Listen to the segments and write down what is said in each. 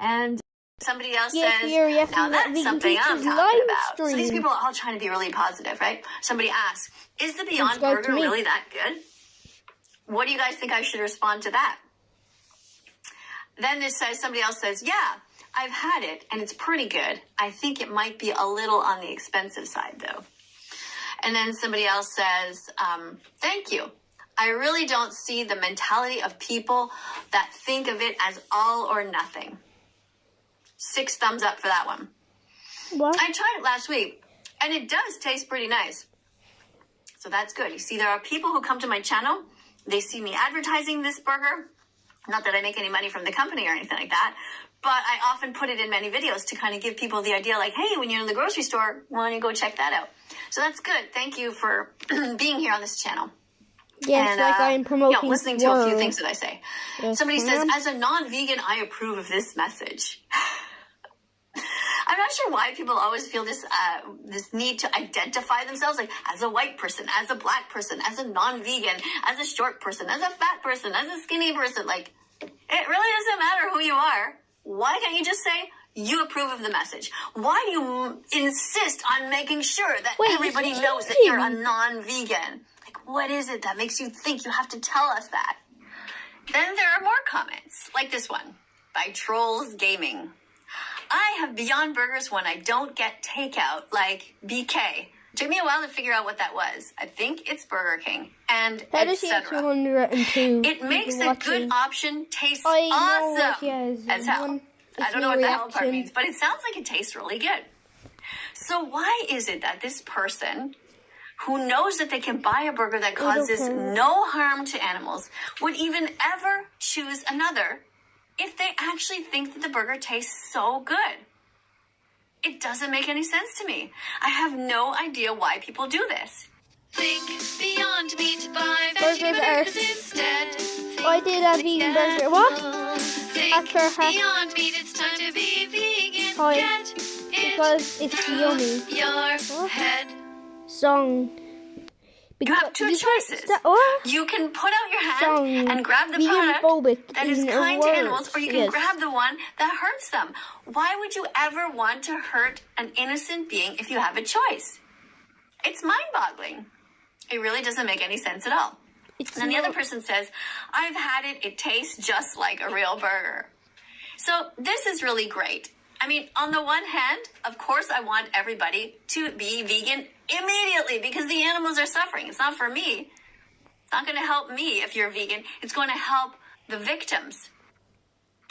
And somebody else says, yes, now that's something I'm talking about. Stream. So these people are all trying to be really positive, right? Somebody asks, is the Beyond Burger really that good? What do you guys think I should respond to that? Then somebody else says, yeah, I've had it and it's pretty good. I think it might be a little on the expensive side though. And then somebody else says, thank you. I really don't see the mentality of people that think of it as all or nothing. 6 thumbs up for that one. What? I tried it last week, and it does taste pretty nice. So that's good. You see, there are people who come to my channel. They see me advertising this burger. Not that I make any money from the company or anything like that, but I often put it in many videos to kind of give people the idea like, hey, when you're in the grocery store, why don't you go check that out? So that's good. Thank you for being here on this channel. Yes, and, like I'm promoting listening to a few things that I say. Yes, somebody says, as a non-vegan, I approve of this message. I'm not sure why people always feel this need to identify themselves, like as a white person, as a black person, as a non-vegan, as a short person, as a fat person, as a skinny person. Like, it really doesn't matter who you are. Why can't you just say you approve of the message? Why do you insist on making sure that everybody knows that you're a non-vegan? Like, what is it that makes you think you have to tell us that? Then there are more comments, like this one by Trolls Gaming. I have Beyond Burgers when I don't get takeout, like BK. Took me a while to figure out what that was. I think it's Burger King, and etc. It makes a good option taste awesome. As hell. I don't know what the hell part means, but it sounds like it tastes really good. So why is it that this person who knows that they can buy a burger that causes no harm to animals would even ever choose another if they actually think that the burger tastes so good? It doesn't make any sense to me. I have no idea why people do this. Think Beyond Meat, buy veggie burgers instead. I did a vegan burger. What? Think Beyond Meat, it's time to be vegan. Get it because it's yummy. Your head. Song. You have 2 choices. You can put out your hand and grab the product that is kind to animals, or you can grab the one that hurts them. Why would you ever want to hurt an innocent being if you have a choice? It's mind-boggling. It really doesn't make any sense at all. And then the other person says, I've had it. It tastes just like a real burger. So this is really great. I mean, on the one hand, of course, I want everybody to be vegan immediately because the animals are suffering. It's not for me. It's not going to help me if you're vegan. It's going to help the victims,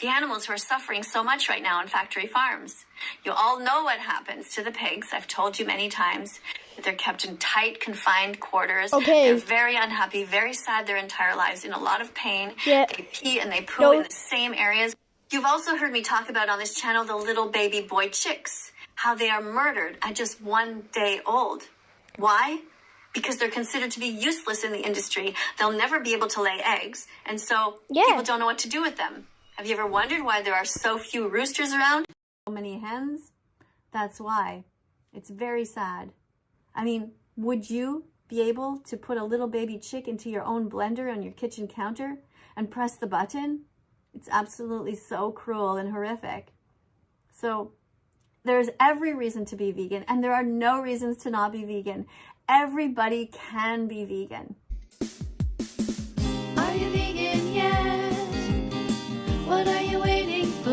the animals who are suffering so much right now on factory farms. You all know what happens to the pigs. I've told you many times that they're kept in tight, confined quarters. They're very unhappy, very sad their entire lives, in a lot of pain. They pee and they poo in the same areas. You've also heard me talk about on this channel the little baby boy chicks, how they are murdered at just 1 day old. Why? Because they're considered to be useless in the industry. They'll never be able to lay eggs, and so people don't know what to do with them. Have you ever wondered why there are so few roosters around? So many hens? That's why. It's very sad. I mean, would you be able to put a little baby chick into your own blender on your kitchen counter and press the button? It's absolutely so cruel and horrific. So there's every reason to be vegan, and there are no reasons to not be vegan. Everybody can be vegan. Are you vegan yet? What are you waiting for?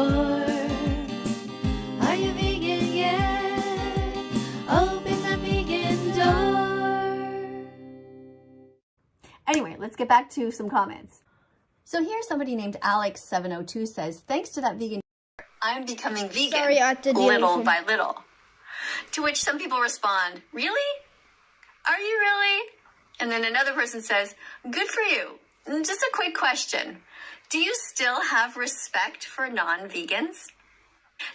Are you vegan yet? Open the vegan door. Anyway, let's get back to some comments. So here somebody named Alex702 says, thanks to that vegan, I'm becoming vegan little by little. To which some people respond, really? Are you really? And then another person says, good for you. Just a quick question. Do you still have respect for non-vegans?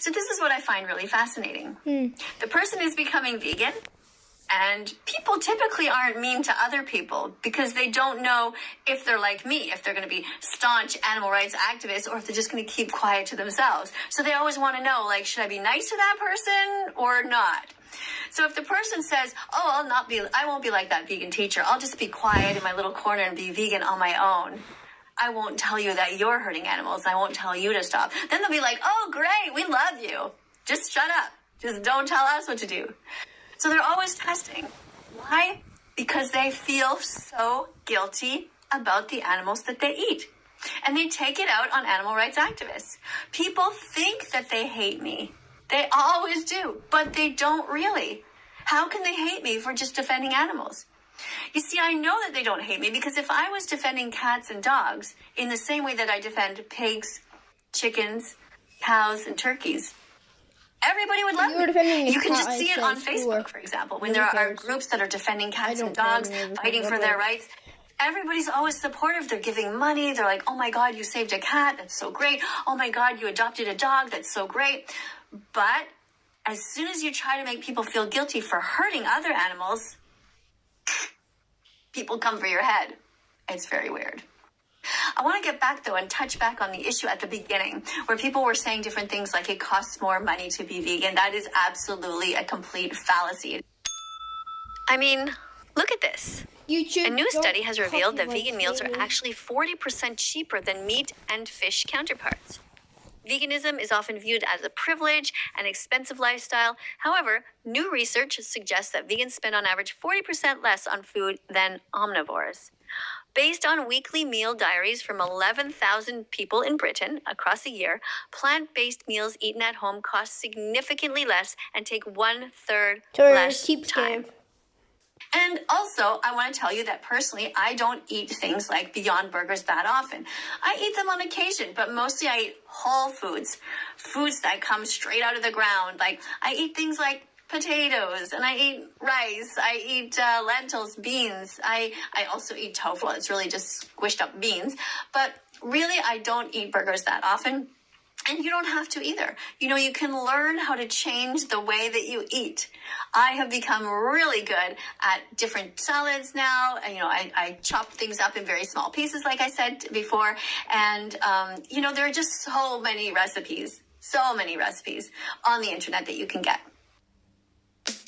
So this is what I find really fascinating. The person is becoming vegan, and people typically aren't mean to other people because they don't know if they're like me, if they're going to be staunch animal rights activists, or if they're just going to keep quiet to themselves. So they always want to know, like, should I be nice to that person or not? So if the person says, oh, I won't be like that vegan teacher. I'll just be quiet in my little corner and be vegan on my own. I won't tell you that you're hurting animals. I won't tell you to stop. Then they'll be like, oh, great, we love you. Just shut up. Just don't tell us what to do. So they're always testing. Why? Because they feel so guilty about the animals that they eat. And they take it out on animal rights activists. People think that they hate me. They always do, but they don't really. How can they hate me for just defending animals? You see, I know that they don't hate me because if I was defending cats and dogs in the same way that I defend pigs, chickens, cows, and turkeys, everybody would love me. You can just see it on Facebook, for example, when there are groups that are defending cats and dogs, fighting for their rights. Everybody's always supportive. They're giving money. They're like, oh my God, you saved a cat. That's so great. Oh my God, you adopted a dog. That's so great. But as soon as you try to make people feel guilty for hurting other animals, people come for your head. It's very weird. I want to get back, though, and touch back on the issue at the beginning, where people were saying different things like it costs more money to be vegan. That is absolutely a complete fallacy. I mean, look at this. A new study has revealed that vegan meals are actually 40% cheaper than meat and fish counterparts. Veganism is often viewed as a privilege and expensive lifestyle. However, new research suggests that vegans spend on average 40% less on food than omnivores. Based on weekly meal diaries from 11,000 people in Britain across a year, plant-based meals eaten at home cost significantly less and take 1/3 less time. And also, I want to tell you that personally, I don't eat things like Beyond Burgers that often. I eat them on occasion, but mostly I eat whole foods, foods that come straight out of the ground. Like I eat things like potatoes, and I eat rice, I eat lentils, beans. I also eat tofu. It's really just squished up beans. But really, I don't eat burgers that often. And you don't have to either. You know, you can learn how to change the way that you eat. I have become really good at different salads now. And, you know, I chop things up in very small pieces, like I said before. And, you know, there are just so many recipes on the internet that you can get.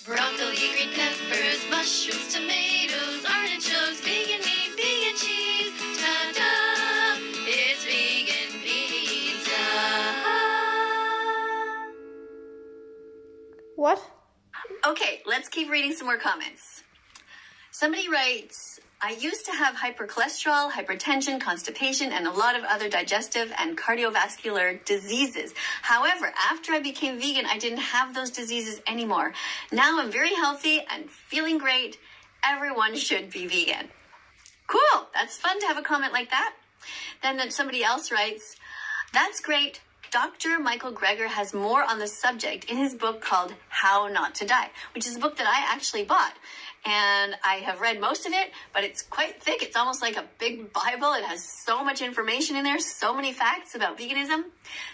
Broccoli, green peppers, mushrooms, tomatoes, artichokes, vegan meat, vegan cheese. Ta-da! It's vegan pizza. What? Okay, let's keep reading some more comments. Somebody writes, I used to have hypercholesterol, hypertension, constipation, and a lot of other digestive and cardiovascular diseases. However, after I became vegan, I didn't have those diseases anymore. Now I'm very healthy and feeling great. Everyone should be vegan. Cool. That's fun to have a comment like that. Then somebody else writes, that's great. Dr. Michael Greger has more on the subject in his book called How Not to Die, which is a book that I actually bought. And I have read most of it, but it's quite thick. It's almost like a big Bible. It has so much information in there, so many facts about veganism,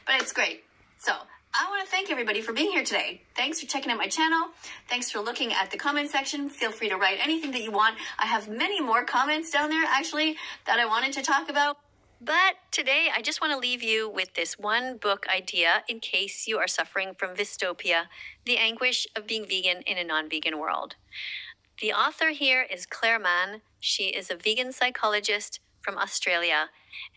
but it's great. So I want to thank everybody for being here today. Thanks for checking out my channel. Thanks for looking at the comment section. Feel free to write anything that you want. I have many more comments down there, actually, that I wanted to talk about. But today, I just want to leave you with this one book idea in case you are suffering from Vistopia, the anguish of being vegan in a non-vegan world. The author here is Claire Mann. She is a vegan psychologist from Australia.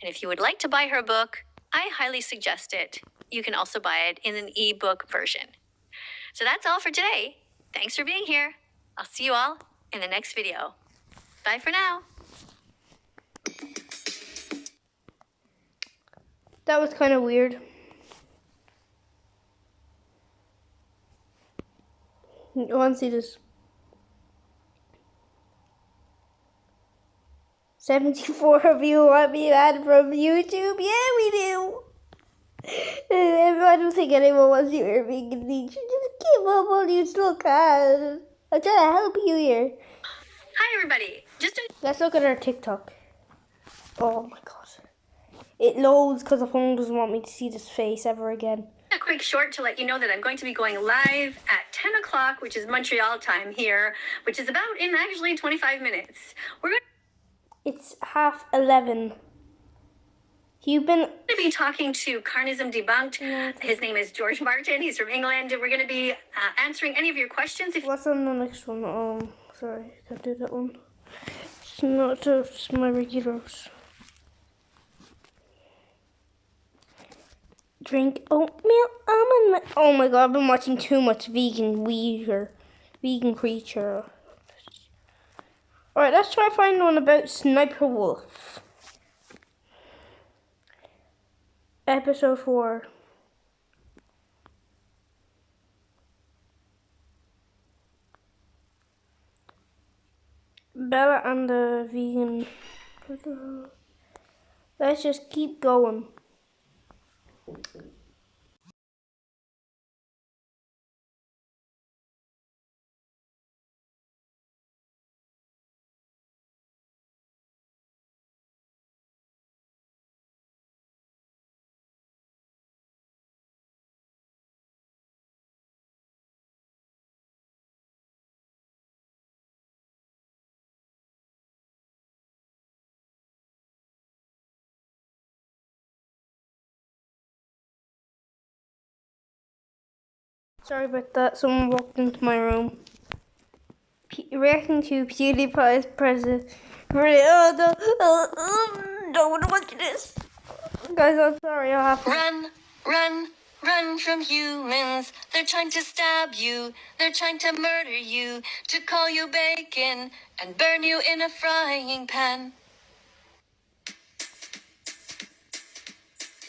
And if you would like to buy her book, I highly suggest it. You can also buy it in an ebook version. So that's all for today. Thanks for being here. I'll see you all in the next video. Bye for now. That was kind of weird. I want to see this. 74 of you want me banned from YouTube? Yeah, we do. I don't think anyone wants you here vegan niche. Just give up while you still can. I'm trying to help you here. Hi, everybody. Let's look at our TikTok. Oh my god. It loads because the phone doesn't want me to see this face ever again. A quick short to let you know that I'm going to be going live at 10 o'clock, which is Montreal time here, which is about in actually 25 minutes. It's 11:30. You've been... We're going to be talking to Carnism Debunked. His name is George Martin. He's from England. We're going to be answering any of your questions. What's on the next one? Sorry, can't do that one. It's not just my regulars. Drink oatmeal almond milk. Oh my god, I've been watching too much Vegan Creature. Alright, let's try to find one about Sniper Wolf. Episode 4. Bella and the vegan. Let's just keep going. Sorry about that, someone walked into my room. Reacting to PewDiePie's present. Don't want to watch this. Guys, I'm sorry, I'll have to. Run from humans. They're trying to stab you. They're trying to murder you. To call you bacon and burn you in a frying pan.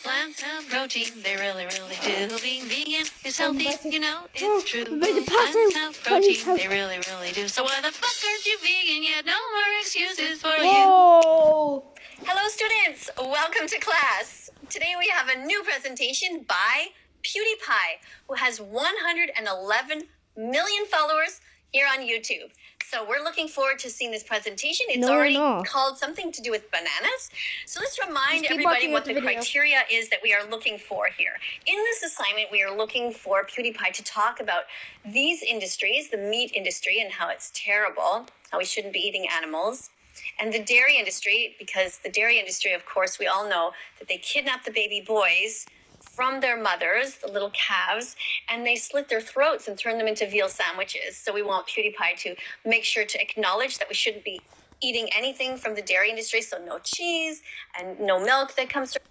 Plants have protein, they really, really do. Being vegan is healthy, you know, it's true. Plants have protein, they really, really do. So why the fuck aren't you vegan yet? No more excuses for you. Hello students, welcome to class. Today we have a new presentation by PewDiePie, who has 111 million followers here on YouTube. So we're looking forward to seeing this presentation. It's already called something to do with bananas. So let's remind everybody what the criteria is that we are looking for here. In this assignment, we are looking for PewDiePie to talk about these industries, the meat industry and how it's terrible, how we shouldn't be eating animals, and the dairy industry, because the dairy industry, of course, we all know that they kidnap the baby boys from their mothers, the little calves, and they slit their throats and turn them into veal sandwiches. So we want PewDiePie to make sure to acknowledge that we shouldn't be eating anything from the dairy industry, so no cheese and no milk that comes from...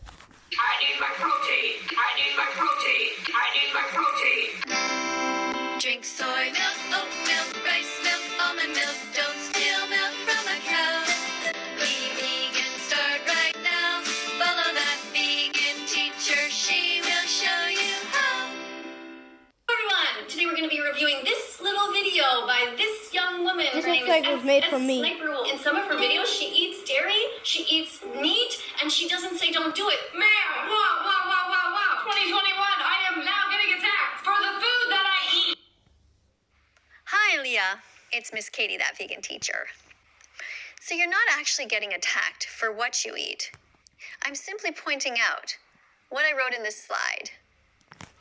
I need my protein. I need my protein. I need my protein. Drink soy milk, oat milk, rice milk, almond milk. Don't steal milk from a cow. Be vegan, start right now. Follow that vegan teacher. She will show you how. Everyone, today we're going to be reviewing this little video by this young woman. This her name looks like is it was made for me. Sniper Wolf. In some of her videos, she eats dairy, she eats meat, and she doesn't say don't do it. Ma'am, wow. 2021, I am now getting attacked for the food that I eat. Hi, Leah. It's Miss Katie, that vegan teacher. So you're not actually getting attacked for what you eat. I'm simply pointing out what I wrote in this slide.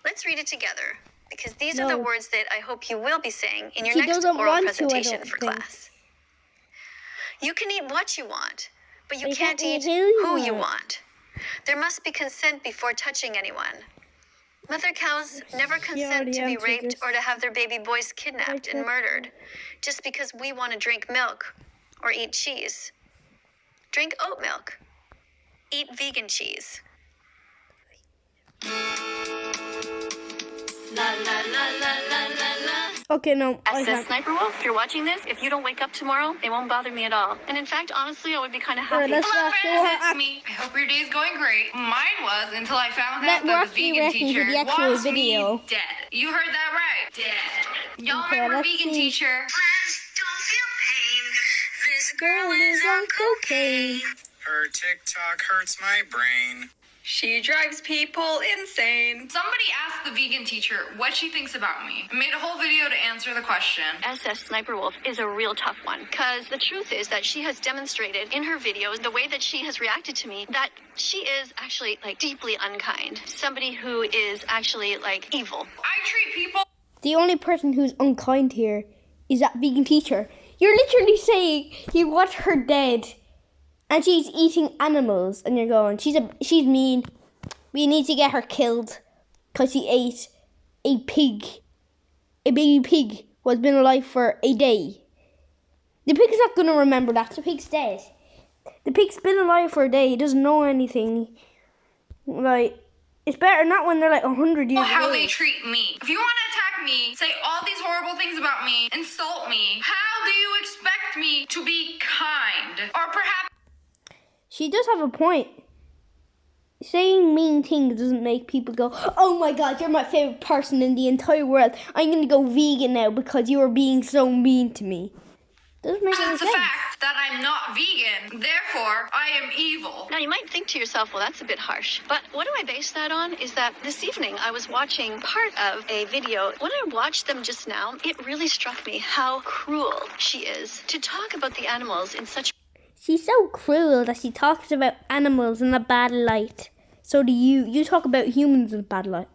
Let's read it together, because these are the words that I hope you will be saying in your next oral presentation for class. You can eat what you want, but you can't eat who you want. There must be consent before touching anyone. Mother cows never consent to be raped or to have their baby boys kidnapped and murdered just because we want to drink milk or eat cheese. Drink oat milk. Eat vegan cheese. La la la la la la la. Okay, no. SS Sniper Wolf, if you're watching this, if you don't wake up tomorrow, it won't bother me at all. And in fact, honestly, I would be kind of happy. Hello, friends, it's me. I hope your day's going great. Mine was until I found out that the vegan teacher wants me dead. You heard that right. Dead. Y'all remember vegan teacher? Friends, don't feel pain. This girl is on cocaine. Her TikTok hurts my brain. She drives people insane. Somebody asked the vegan teacher what she thinks about me. I made a whole video to answer the question. SS Sniper Wolf is a real tough one, because the truth is that she has demonstrated in her videos, the way that she has reacted to me, that she is actually like deeply unkind. Somebody who is actually like evil. I treat people... The only person who's unkind here is that vegan teacher. You're literally saying you want her dead. And she's eating animals, and you're going, she's mean. We need to get her killed, because she ate a pig. A baby pig who has been alive for a day. The pig's not going to remember that. The pig's dead. The pig's been alive for a day. He doesn't know anything. Like, It's better not when they're like 100 years old. How they treat me. If you want to attack me, say all these horrible things about me, insult me, how do you expect me to be kind? Or perhaps... She does have a point. Saying mean things doesn't make people go, oh my god, you're my favorite person in the entire world. I'm going to go vegan now because you are being so mean to me. Doesn't make any sense. It's the fact that I'm not vegan, therefore I am evil. Now you might think to yourself, well, that's a bit harsh. But what do I base that on is that this evening I was watching part of a video. When I watched them just now, it really struck me how cruel she is to talk about the animals in such... She's so cruel that she talks about animals in a bad light. So do you. You talk about humans in a bad light.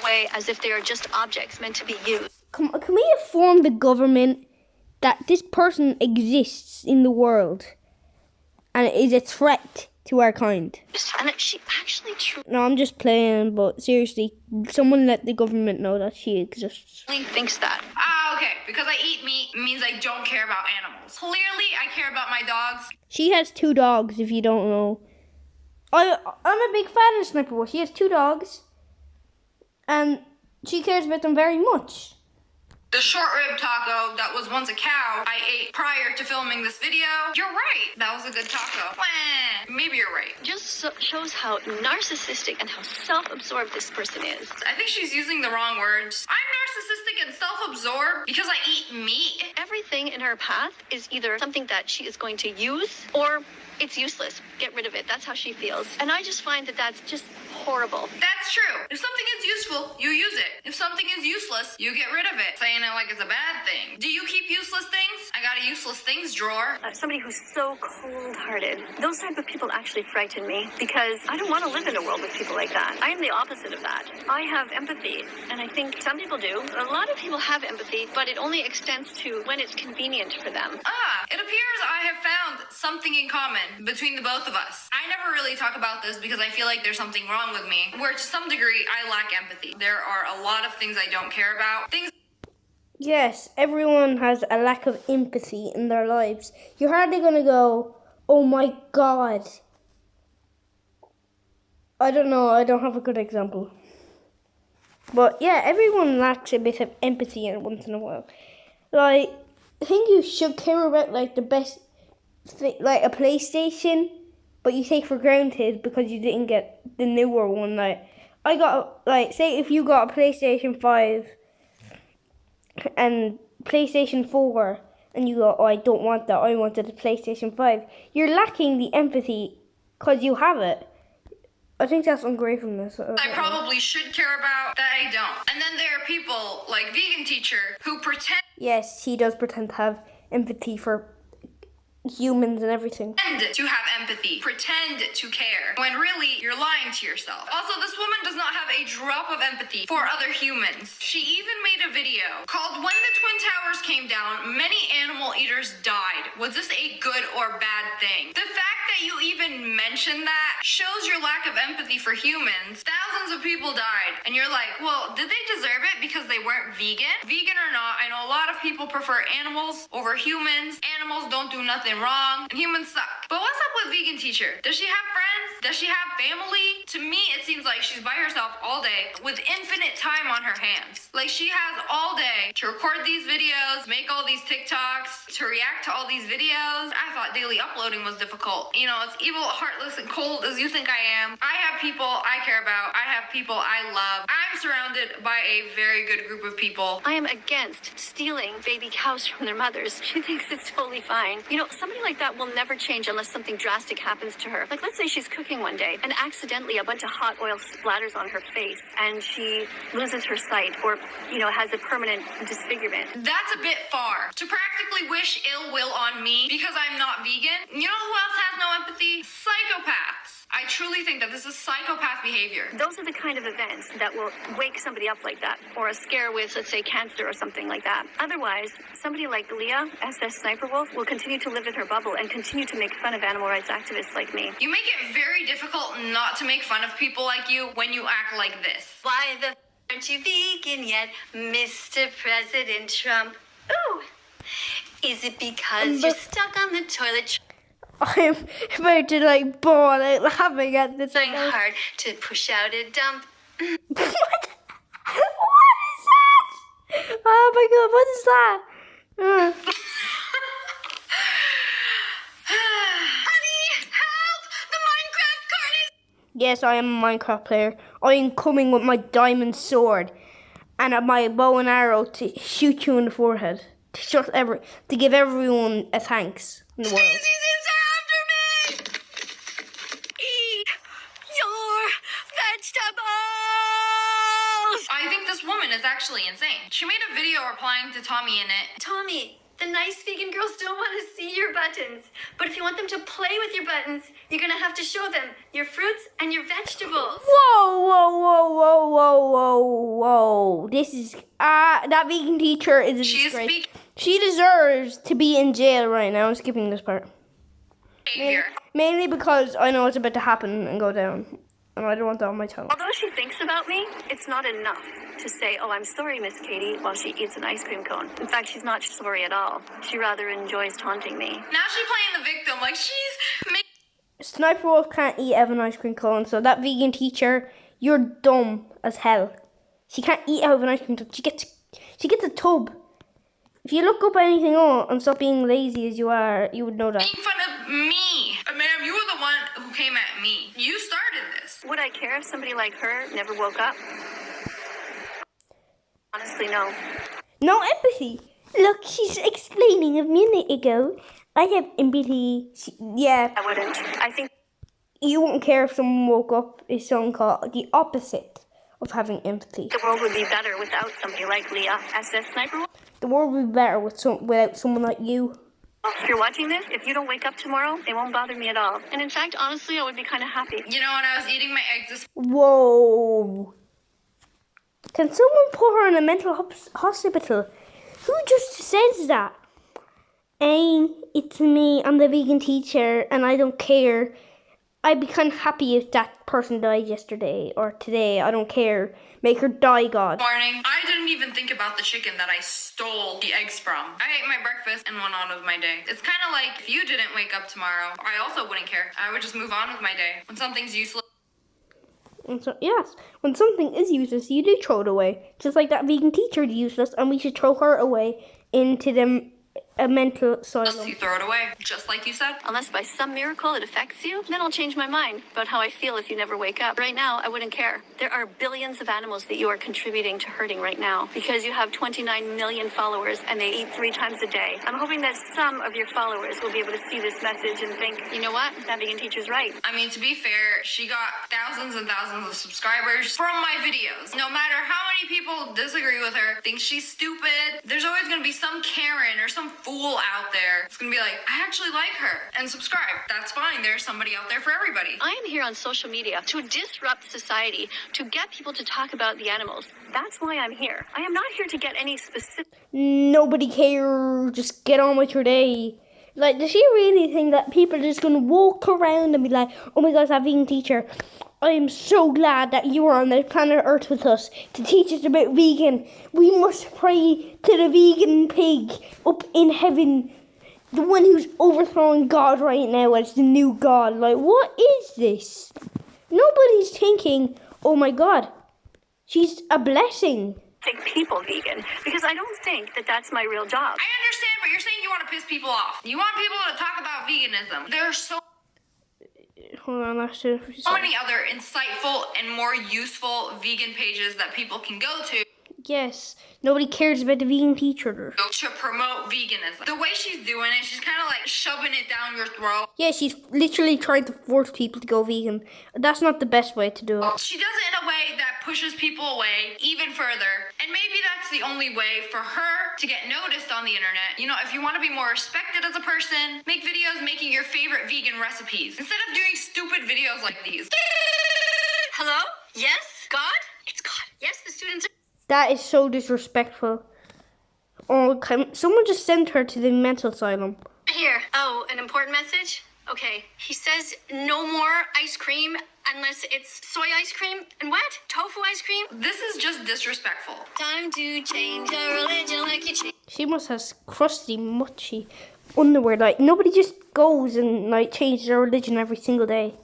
...way as if they are just objects meant to be used. Can we inform the government that this person exists in the world and is a threat to our kind? And that she actually No, I'm just playing, but seriously, someone let the government know that she exists. truly thinks that. Okay, because I eat meat means I don't care about animals. Clearly, I care about my dogs. She has 2 dogs, if you don't know. I'm a big fan of Sniper Wolf. She has 2 dogs, and she cares about them very much. The short rib taco that was once a cow I ate prior to filming this video. You're right. That was a good taco. Wah, maybe you're right. Just shows how narcissistic and how self-absorbed this person is. I think she's using the wrong words. I'm narcissistic and self-absorbed because I eat meat. Everything in her path is either something that she is going to use or it's useless. Get rid of it. That's how she feels. And I just find that that's just horrible. That's true. If something is useful, you use it. If something is useless, you get rid of it. Saying it like it's a bad thing. Do you keep useless things? I got a useless things drawer. Somebody who's so cold-hearted. Those type of people actually frighten me because I don't want to live in a world with people like that. I am the opposite of that. I have empathy, and I think some people do. A lot of people have empathy, but it only extends to when it's convenient for them. It appears I have found something in common between the both of us. I never really talk about this because I feel like there's something wrong with me, where to some degree I lack empathy. There are a lot of things I don't care about. Yes, everyone has a lack of empathy in their lives. You're hardly going to go, oh my god. I don't know, I don't have a good example. But yeah, everyone lacks a bit of empathy once in a while. Like, I think you should care about like the best thing, like a PlayStation, but you take for granted because you didn't get the newer one. Like, I got, like, say if you got a PlayStation 5 and PlayStation 4 and you go, oh, I don't want that, I wanted a PlayStation 5. You're lacking the empathy because you have it. I think that's ungratefulness. I probably should care about that I don't. And then there are people like Vegan Teacher who pretend. Yes, he does pretend to have empathy for humans and everything. Pretend to have empathy, pretend to care, when really you're lying to yourself. Also, this woman does not have a drop of empathy for other humans. She even made a video called When the Twin Towers Came Down, Many Animal Eaters Died. Was this a good or bad thing? The fact that you even mention that shows your lack of empathy for humans. Thousands of people died, and you're like, well, did they deserve it because they weren't vegan? Vegan or not, I know a lot of people prefer animals over humans. Animals don't do nothing wrong, and humans suck. But what's up with Vegan Teacher? Does she have friends? Does she have family? To me, it seems like she's by herself all day with infinite time on her hands. Like, she has all day to record these videos, make all these TikToks, to react to all these videos. I thought daily uploading was difficult. You know, as evil, heartless, and cold as you think I am, I have people I care about. I have people I love. I'm surrounded by a very good group of people. I am against stealing baby cows from their mothers. She thinks it's totally fine. You know, somebody like that will never change unless something drastic happens to her. Like, let's say she's cooking one day and accidentally a bunch of hot oil splatters on her face and she loses her sight or, you know, has a permanent disfigurement. That's a bit far. To practically wish ill will on me because I'm not vegan. You know who else has no empathy? Psychopaths. I truly think that this is psychopath behavior. Those are the kind of events that will wake somebody up like that, or a scare with, let's say, cancer or something like that. Otherwise, somebody like Leah, SS Sniper Wolf, will continue to live in her bubble and continue to make fun of animal rights activists like me. You make it very difficult not to make fun of people like you when you act like this. Why the aren't you vegan yet, Mr. President Trump? Ooh, is it because you're stuck on the toilet? I'm about to like bawl out laughing at this. Trying hard to push out a dump. What? What is that? Oh my god, what is that? Honey, help! The Minecraft card is... Yes, I am a Minecraft player. I am coming with my diamond sword and my bow and arrow to shoot you in the forehead. To give everyone a thanks in the world. These are after me! Eat your vegetables! I think this woman is actually insane. She made a video replying to Tommy in it. Tommy, the nice vegan girls don't want to see your buttons. But if you want them to play with your buttons, you're going to have to show them your fruits and your vegetables. Whoa, whoa, whoa, whoa, whoa, whoa, whoa. This is, that vegan teacher is a disgrace. She deserves to be in jail right now. I'm skipping this part. Mainly because I know it's about to happen and go down. And I don't want that on my channel. Although she thinks about me, it's not enough to say, oh, I'm sorry, Miss Katie, while she eats an ice cream cone. In fact, she's not sorry at all. She rather enjoys taunting me. Now she's playing the victim, like she's... Sniper Wolf can't eat out of an ice cream cone, so that vegan teacher, you're dumb as hell. She can't eat out of an ice cream cone. She gets a tub. If you look up anything on and stop being lazy as you are, you would know that. Making fun of me. Ma'am, you were the one who came at me. You started this. Would I care if somebody like her never woke up? Honestly, no. No empathy. Look, she's explaining a minute ago. I have empathy. Yeah. I wouldn't. I think you wouldn't care if someone woke up is something called the opposite of having empathy. the world would be better without somebody like Leah, SS Sniper. The world would be better without someone like you. If you're watching this, if you don't wake up tomorrow, it won't bother me at all. And in fact, honestly, I would be kind of happy. You know, when I was eating my eggs this... Whoa. Can someone put her in a mental hospital? Who just says that? It's me, I'm the vegan teacher, and I don't care. I'd be kind of happy if that person died yesterday or today. I don't care. Make her die, God. Morning. I didn't even think about the chicken that I stole the eggs from. I ate my breakfast and went on with my day. It's kind of like if you didn't wake up tomorrow, I also wouldn't care. I would just move on with my day. When something's useless. And so, yes, when something is useless, you do throw it away. Just like that vegan teacher is useless, and we should throw her away into a mental asylum. You throw it away, just like you said. Unless by some miracle it affects you, then I'll change my mind about how I feel if you never wake up. Right now, I wouldn't care. There are billions of animals that you are contributing to hurting right now because you have 29 million followers and they eat 3 times a day. I'm hoping that some of your followers will be able to see this message and think, you know what? That vegan teacher's right. I mean, to be fair, she got thousands and thousands of subscribers from my videos. No matter how many people disagree with her, think she's stupid, there's always going to be some Karen or some fool out there. It's going to be like, I actually like her and subscribe. That's fine. There's somebody out there for everybody. I am here on social media to disrupt society, to get people to talk about the animals. That's why I'm here. I am not here to get any specific... Nobody cares. Just get on with your day. Like, does she really think that people are just going to walk around and be like, oh my gosh, that vegan teacher, I am so glad that you are on the planet Earth with us to teach us about vegan. We must pray to the vegan pig up in heaven, the one who's overthrowing God right now as the new God. Like, what is this? Nobody's thinking, oh my God, she's a blessing. people vegan, because I don't think that that's my real job. I understand, but you're saying you want to piss people off. You want people to talk about veganism. There's so many other insightful and more useful vegan pages that people can go to. Yes, nobody cares about the vegan teacher. To promote veganism. The way she's doing it, she's kind of like shoving it down your throat. Yeah, she's literally trying to force people to go vegan. That's not the best way to do it. She does it in a way that pushes people away even further. And maybe that's the only way for her to get noticed on the internet. You know, if you want to be more respected as a person, make videos making your favorite vegan recipes instead of doing stupid videos like these. Hello? Yes? God? It's God. Yes, the students are... That is so disrespectful. Oh, someone just sent her to the mental asylum. Here. Oh, an important message? Okay. He says no more ice cream unless it's soy ice cream. And what? Tofu ice cream? This is just disrespectful. Time to change your religion like you change. She must have crusty, mushy underwear. Like, nobody just goes and like changes their religion every single day.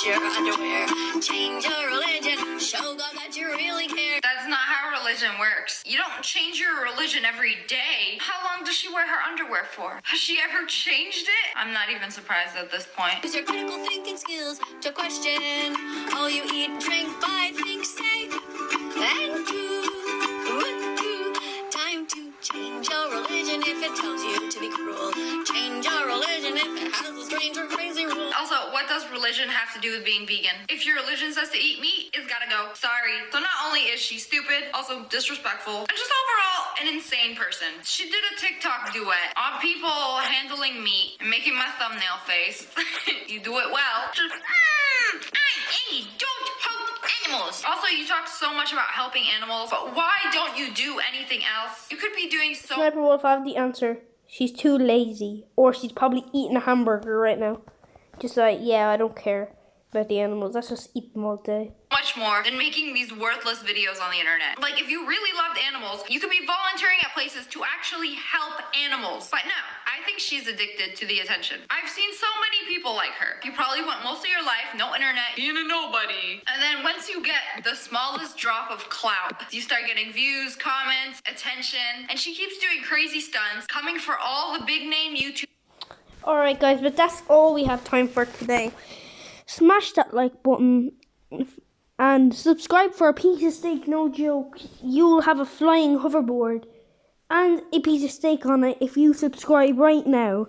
Your underwear, change your religion, show God that you really care. That's not how religion works. You don't change your religion every day. How long does she wear her underwear for? Has she ever changed it? I'm not even surprised at this point. Use your critical thinking skills to question all you eat, drink, buy, think, say, and do. Time to change your religion if it tells you to be cruel. Change your religion if it has a strange or crazy rule. Also, what does religion have to do with being vegan? If your religion says to eat meat, it's gotta go. Sorry. So not only is she stupid, also disrespectful, and just overall an insane person. She did a TikTok duet on people handling meat and making my thumbnail face. You do it well. Just, don't hurt animals. Also, you talked so much about helping animals, but why don't you do anything else? You could be doing so Sniper Wolf, I have the answer. She's too lazy. Or she's probably eating a hamburger right now. Just like, yeah, I don't care about the animals. Let's just eat them all day. much more than making these worthless videos on the internet. Like, if you really loved animals, you could be volunteering at places to actually help animals. But no, I think she's addicted to the attention. I've seen so many people like her. You probably went most of your life, no internet, being a nobody. And then once you get the smallest drop of clout, you start getting views, comments, attention, and she keeps doing crazy stunts, coming for all the big name YouTube. Alright guys, but that's all we have time for today. Smash that like button and subscribe for a piece of steak, no joke. You'll have a flying hoverboard and a piece of steak on it if you subscribe right now.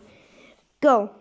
Go.